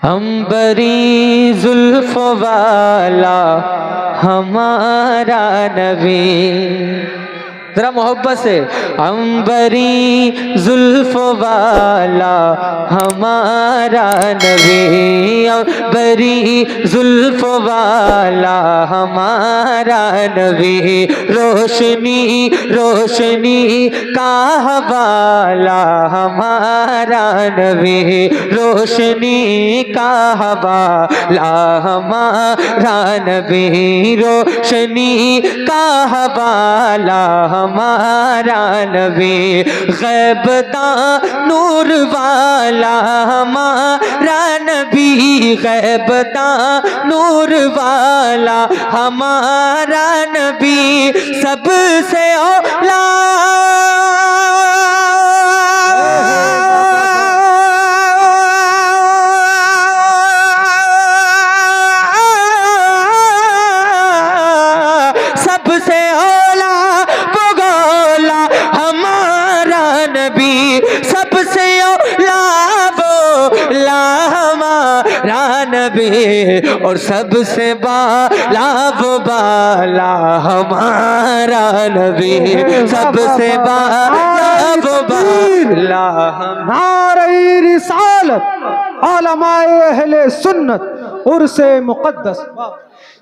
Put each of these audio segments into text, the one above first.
अंबरी जुल्फ वाला हमारा नबी, जरा मोहब्बत से। अंबरी जुल्फ वाला हमारा नबी, अंबरी जुल्फ वाला हमारा नबी, रोशनी रोशनी का हवाला हमारा नबी, रोशनी का हवाला हमारा नबी, रोशनी का हवाला हमारा नबी, गैबता नूर वाला हमारा नबी, गैबता नूर वाला हमारा नबी, सबसे औला सबसे औला वो गोला हमारा नबी, सबसे औला वो ला हमारा नबी, और सबसे बाला वो बाला हमारा नबी, सबसे बाला वो बाला नारे रिसालत उलमाए अहले सुन्नत उर्से मुक़द्दस,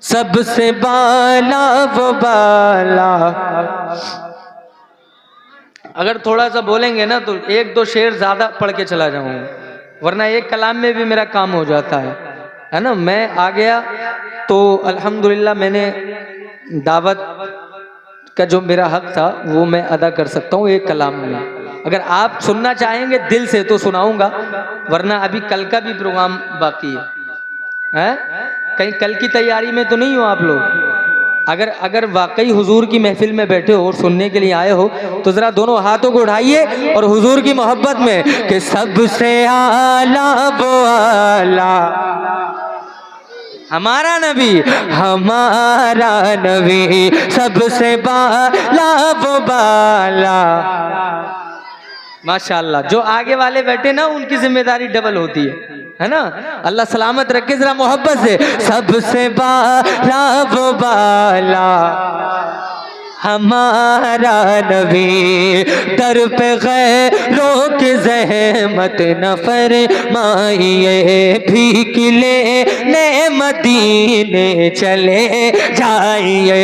सबसे बाला वो बाला। अगर थोड़ा सा बोलेंगे ना तो एक दो शेर ज्यादा पढ़ के चला जाऊंगा, वरना एक कलाम में भी मेरा काम हो जाता है ना। मैं आ गया तो अल्हम्दुलिल्लाह मैंने दावत का जो मेरा हक था वो मैं अदा कर सकता हूँ एक कलाम में। अगर आप सुनना चाहेंगे दिल से तो सुनाऊंगा, वरना अभी कल का भी प्रोग्राम बाकी है। कहीं कल की तैयारी में तो नहीं हो आप लोग? अगर वाकई हुजूर की महफिल में बैठे हो और सुनने के लिए आए हो तो जरा दोनों हाथों को उठाइए और हुजूर की मोहब्बत में कि सबसे आला वो आला हमारा नबी, हमारा नबी, सबसे बाला वो बाला। माशाअल्लाह, जो आगे वाले बैठे ना उनकी जिम्मेदारी डबल होती है ना। अल्लाह सलामत रखे। जरा मोहब्बत से, सबसे बाला वो बाला हमारा नबी, दर पे गैरों की ज़हमत न फरमाइए, भीख लेने मदीने चले जाइए,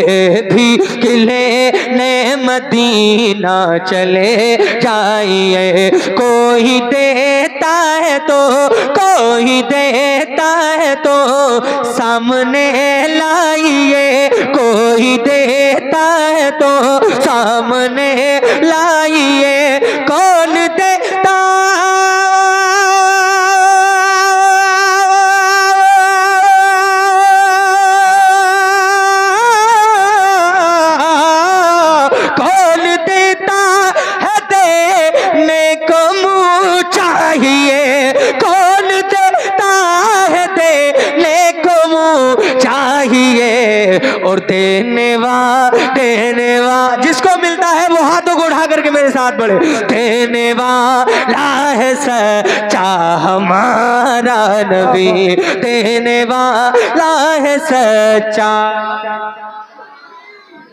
भीख लेने मदीना चले जाइए। कोई देता है तो, कोई देता है तो सामने लाइए, कोई देता है तो सामने लाइए। कौन देता कौन देता है देने को मुँह चाहिए, कौन देता है देने को मुँह चाहिए। और देने जिसको मिलता है वो हाथों को उठा करके मेरे साथ बढ़े। देने वाला है सच्चा हमारा नबी, देने वाला है सच्चा।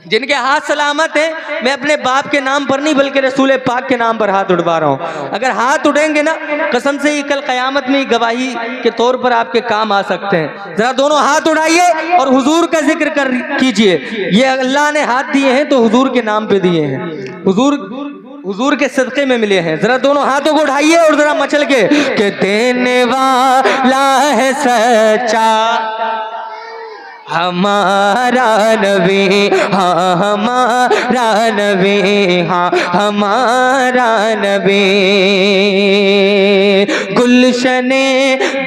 जिनके हाथ सलामत है, मैं अपने बाप के नाम पर नहीं बल्कि रसूल पाक के नाम पर हाथ उठवा रहा हूँ। अगर हाथ उठेंगे ना कसम से ही कल क़यामत में गवाही के तौर पर आपके काम आ सकते हैं। जरा दोनों हाथ उठाइए और हुजूर का जिक्र कर कीजिए। ये अल्लाह ने हाथ दिए हैं तो हुजूर के नाम पे दिए हैं, हुजूर के सदक़े में मिले हैं। जरा दोनों हाथों को उठाइए और जरा मचल के देने वाला है सच्चा हमारा नबी, हाँ हमारा नबी, हाँ हमारा नबी। गुलशने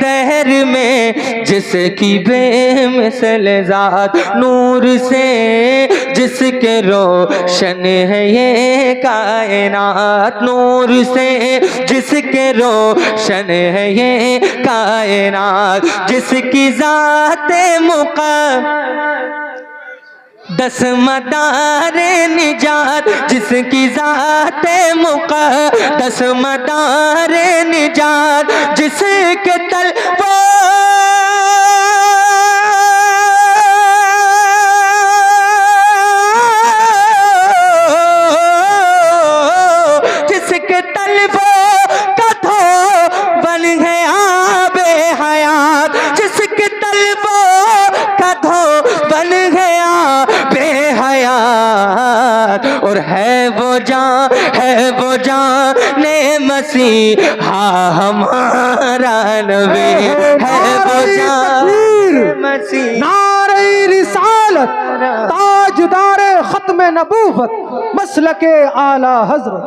दहर में जिसकी बेमिसल ज़ात, नूर से जिसके रोशन है ये कायनात, नूर से जिसके रोशन है ये कायनात, जिसकी ज़ाते मुक़द्दस मदारे निजात, जिसकी ज़ाते मुक़द्दस मदारे निजात, जिसके तलवार इश्क तलबों का धो बन गया बेहयात, और है वो जान ने मसीहा हमारा नबी, है वो जान मसीहा नारे रिसालत ताजदार खत्म नबूवत मसलके आला हजरत,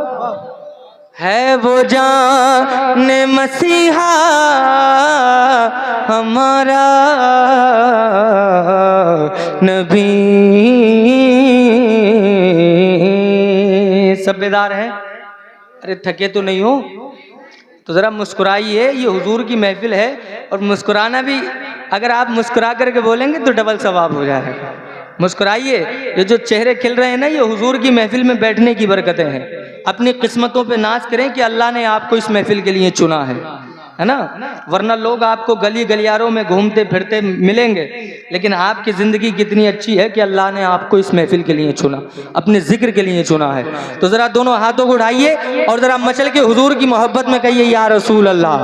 है वो जान मसीहा हमारा नबी। सब बेदार हैं? अरे थके तो नहीं हो? तो जरा मुस्कुराइए, ये हुजूर की महफिल है और मुस्कुराना भी, अगर आप मुस्कुरा करके बोलेंगे तो डबल सवाब हो जाएगा। मुस्कुराइए, ये जो चेहरे खिल रहे हैं ना, ये हुजूर की महफिल में बैठने की बरकतें हैं। अपनी किस्मतों पे नाज करें कि अल्लाह ने आपको इस महफिल के लिए चुना है ना। वरना लोग आपको गली गलियारों में घूमते फिरते मिलेंगे, लेकिन आपकी ज़िंदगी कितनी अच्छी है कि अल्लाह ने आपको इस महफिल के लिए चुना, अपने जिक्र के लिए चुना है। तो ज़रा दोनों हाथों को उठाइए और ज़रा मचल के हुजूर की मोहब्बत में कहिए या रसूल अल्लाह,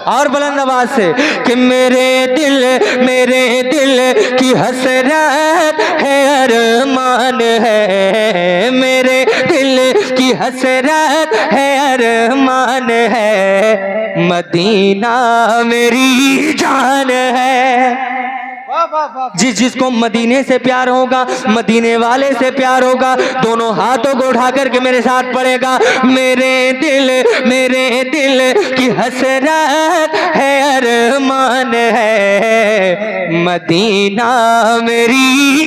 और बुलंद आवाज से कि मेरे दिल की हसरत है, अरमान है, मेरे दिल की हसरत है, अरमान है, मदीना मेरी जान है। जिसको मदीने से प्यार होगा, मदीने वाले से प्यार होगा, दोनों हाथों को उठा करके मेरे साथ पड़ेगा, मेरे दिल की हसरत है, अरमान है, मदीना मेरी,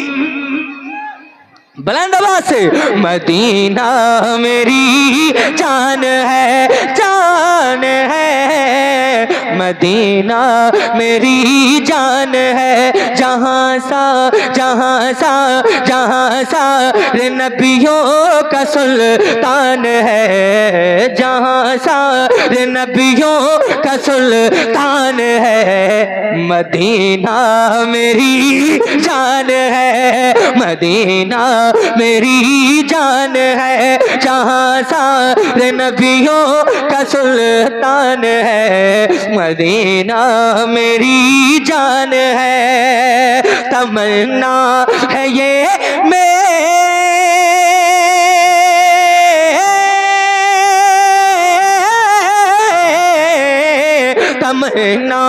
बुलंद आवाज से, मदीना मेरी जान है, जान है, मदीना मेरी जान है, जहाँ सा रे नबियों का सुल्तान है, जहाँ सा रे नबियों का सुल्तान है, मदीना मेरी जान है, मदीना मेरी जान है, जहाँ सारे नबियों का सुल्तान है, मदीना मेरी जान है, तमन्ना है ये तमन्ना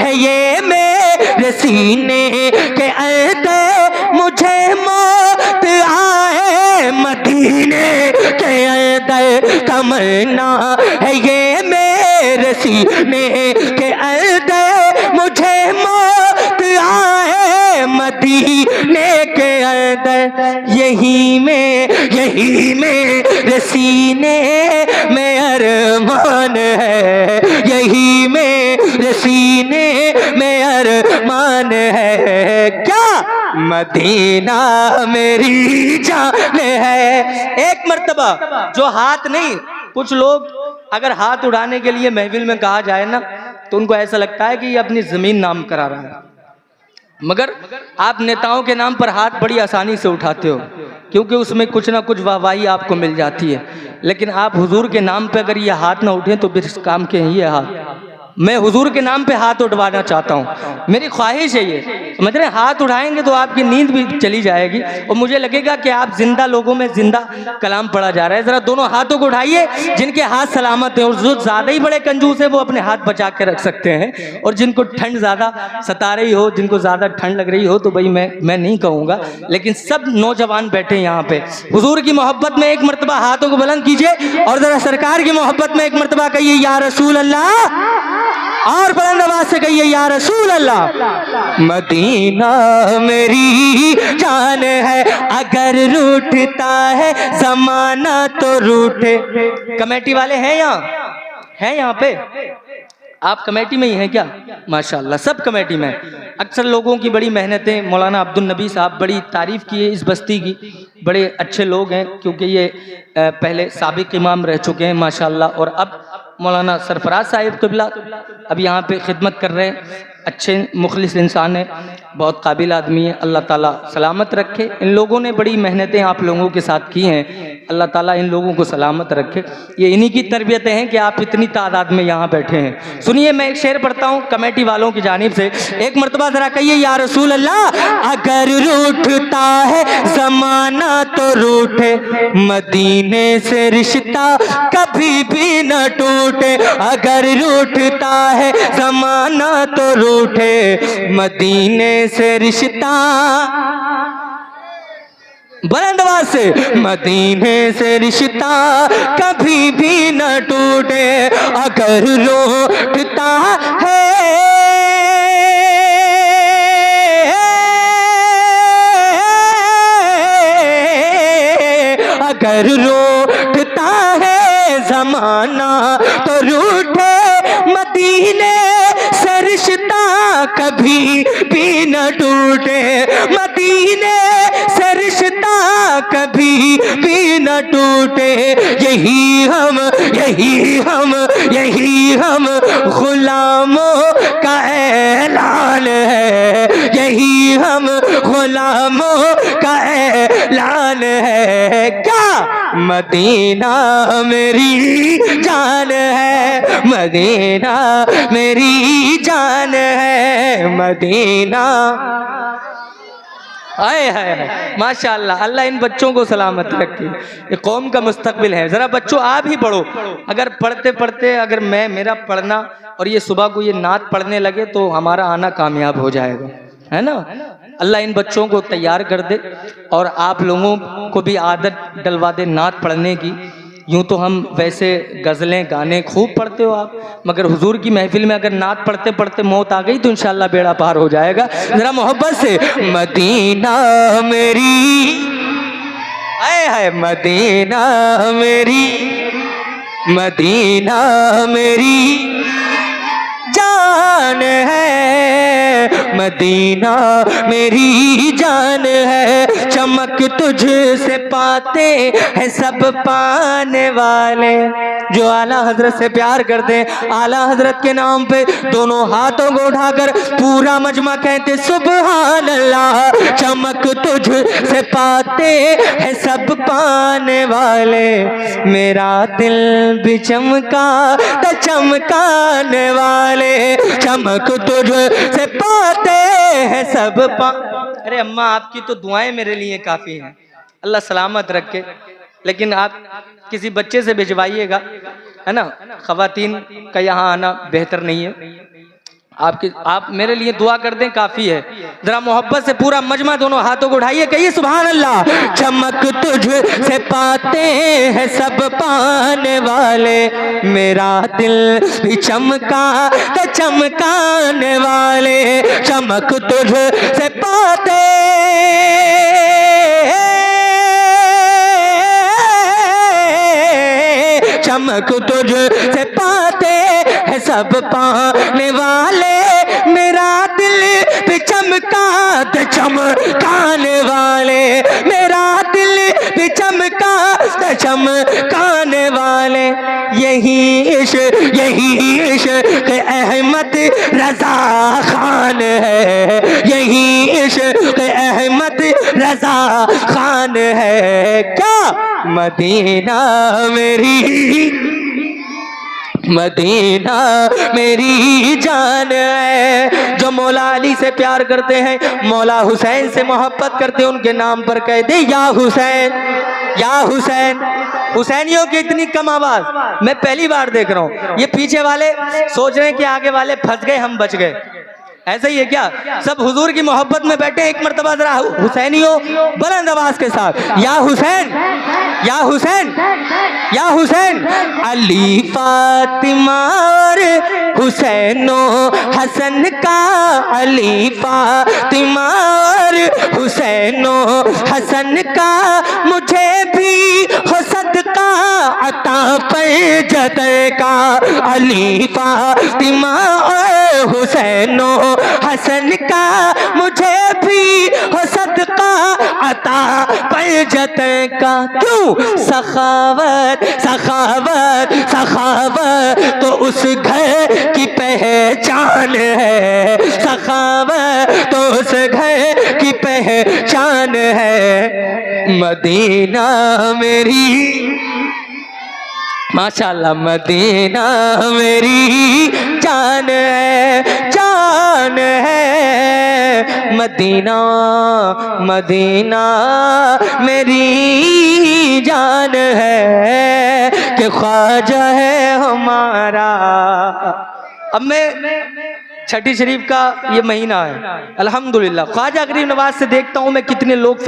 है ये मेरे सीने के अंदर, मुझे मौत आए मदीने के अंदर, तमन्ना है ये मेरे सीने के अंदर, मुझे मौत आए मदीने के अंदर, यही मेरे सीने में अरमान है, यही मेरे सीने में अरमान है, क्या मदीना मेरी जान है। एक मर्तबा जो हाथ नहीं, कुछ लोग अगर हाथ उड़ाने के लिए महफिल में कहा जाए ना तो उनको ऐसा लगता है कि ये अपनी जमीन नाम करा रहा है, मगर आप नेताओं के नाम पर हाथ बड़ी आसानी से उठाते हो क्योंकि उसमें कुछ ना कुछ वाहवाही आपको मिल जाती है, लेकिन आप हुजूर के नाम पे अगर ये हाथ ना उठे तो फिर इस काम के ही है हाथ। मैं हुजूर के नाम पे हाथ उठवाना चाहता हूँ, मेरी ख्वाहिश है ये, समझ रहे हैं? हाथ उठाएंगे तो आपकी नींद भी चली जाएगी और मुझे लगेगा कि आप जिंदा लोगों में जिंदा कलाम पढ़ा जा रहा है। जरा दोनों हाथों को उठाइए जिनके हाथ सलामत है, और जो ज्यादा ही बड़े कंजूस है वो अपने हाथ बचा के रख सकते हैं, और जिनको ठंड ज्यादा सता रही हो, जिनको ज्यादा ठंड लग रही हो तो भाई मैं नहीं कहूँगा, लेकिन सब नौजवान बैठे यहाँ पे हुजूर की मोहब्बत में एक मरतबा हाथों को बुलंद कीजिए और जरा सरकार की मोहब्बत में एक मरतबा कहिए या रसूल अल्लाह, और बुलंद आवाज से कहिए या रसूल अल्लाह। मदीना मेरी जान है, अगर रूठता है जमाना तो रूठे। कमेटी वाले हैं यहाँ पे? आप कमेटी में ही हैं क्या? माशाल्लाह, सब कमेटी में। अक्सर लोगों की बड़ी मेहनतें, मौलाना अब्दुल नबी साहब बड़ी तारीफ़ की है इस बस्ती की, बड़े अच्छे लोग हैं क्योंकि ये पहले साबिक इमाम रह चुके हैं माशाल्लाह, और अब मौलाना सरफराज साहिब क़िबला अब यहाँ पे खिदमत कर रहे हैं। अच्छे मुखलिस इंसान है, बहुत काबिल आदमी है, अल्लाह ताला सलामत रखे। इन लोगों ने बड़ी मेहनतें आप लोगों के साथ की हैं, अल्लाह ताला इन लोगों को सलामत रखे। ये इन्हीं की तरबियतें हैं कि आप इतनी तादाद में यहाँ बैठे हैं। सुनिए, मैं एक शेर पढ़ता हूँ कमेटी वालों की जानिब से। एक मरतबा ज़रा कहिए, या रसूल अल्लाह, अगर रूठता है ज़माना तो रूठे, मदीने से रिश्ता कभी भी न टूटे। अगर रूठता है ज़माना तो रूठे, मदीने से रिश्ता, बुलंद आवाज से, मदीने से रिश्ता कभी भी न टूटे। अगर रूठता है, अगर रूठता है जमाना तो रूठे, मदीने से रिश्ता कभी भी न टूटे। मदीने से रिश्ता कभी भी न टूटे। यही हम गुलामों का ऐलान है, यही हम गुलामों का ऐलान है। क्या मदीना मेरी जान है, मदीना मेरी जान है, मदीना। हाय हाय हाय, माशाअल्लाह, अल्लाह इन बच्चों को सलामत रखे। ये कौम का मुस्तकबिल है। ज़रा बच्चों आप ही पढ़ो। अगर पढ़ते पढ़ते अगर मेरा पढ़ना और ये सुबह को ये नात पढ़ने लगे तो हमारा आना कामयाब हो जाएगा, है ना। अल्लाह इन बच्चों को तैयार कर दे और आप लोगों को भी आदत डलवा दे नात पढ़ने की। यूँ तो हम वैसे गज़लें गाने खूब पढ़ते हो आप, मगर हुजूर की महफिल में अगर नात पढ़ते पढ़ते मौत आ गई तो इंशाअल्लाह बेड़ा पार हो जाएगा। ज़रा मोहब्बत से, मदीना मेरी, आए हाय, मदीना मेरी, मदीना मेरी जान है, मदीना मेरी जान है। चमक तुझसे पाते हैं सब पाने वाले। जो आला हजरत से प्यार करते हैं, आला हजरत के नाम पे दोनों हाथों को उठाकर पूरा मजमा कहते सुभान अल्लाह। चमक तुझसे पाते हैं सब पाने वाले, मेरा दिल भी चमका तो चमकाने वाले। चमक तुझसे पाते हैं सब अरे अम्मा, आपकी तो दुआएं मेरे लिए काफ़ी हैं, अल्लाह सलामत रखे। लेकिन आप किसी बच्चे से भिजवाइएगा, है ना। ख़वातीन का यहाँ आना बेहतर नहीं है। आप मेरे लिए दुआ कर दें, काफ़ी है। ज़रा मोहब्बत से पूरा मजमा दोनों हाथों को उठाइए, कहिए सुभान अल्लाह। चमक तुझसे पाते हैं सब पाने वाले, मेरा दिल भी चमका तो चमकाने वाले। चमक तुझसे पाते, चमक तुझसे पाते हैं सब पाने वाले, मेरा दिल भी चमका तो चमकाने वाले, मेरा दिल भी चमका तो चमकाने वाले। यही इश्क अहमद रजा खान है, यही इश्क अहमद रजा खान है। क्या मदीना मेरी, मदीना मेरी जान है। जो मौला अली से प्यार करते हैं, मौला हुसैन से मोहब्बत करते हैं, उनके नाम पर कह दे या हुसैन, या हुसैन। हुसैनियों की इतनी कम आवाज मैं पहली बार देख रहा हूँ। ये पीछे वाले सोच रहे हैं कि आगे वाले फंस गए, हम बच गए। ऐसा ही है क्या? सब हुजूर की मोहब्बत में बैठे। एक मर्तबा जरा हुसैनियों बुलंद आवाज के साथ, या हुसैन, या हुसैन, या हुसैन। अली फातिमा और हुसैनो हसन का, अली फातिमा और हुसैनो हसन का, मुझे भी हो सदका अता पैजत का। अली फातिमा और हुसैनो हसन का, मुझे भी हो सदका अता पैजत का। क्यों? सखावत सखावत सखावत तो उस घर की पहचान है, सखावत तो उस घर की पहचान है। मदीना मेरी, माशाल्लाह, मदीना मेरी जान है, जान है, मदीना, मदीना मेरी जान है, कि ख्वाजा है हमारा। अब मैं छठी शरीफ का ये महीना है, अल्हम्दुलिल्लाह ख्वाजा गरीब नवाज से देखता हूँ मैं कितने लोग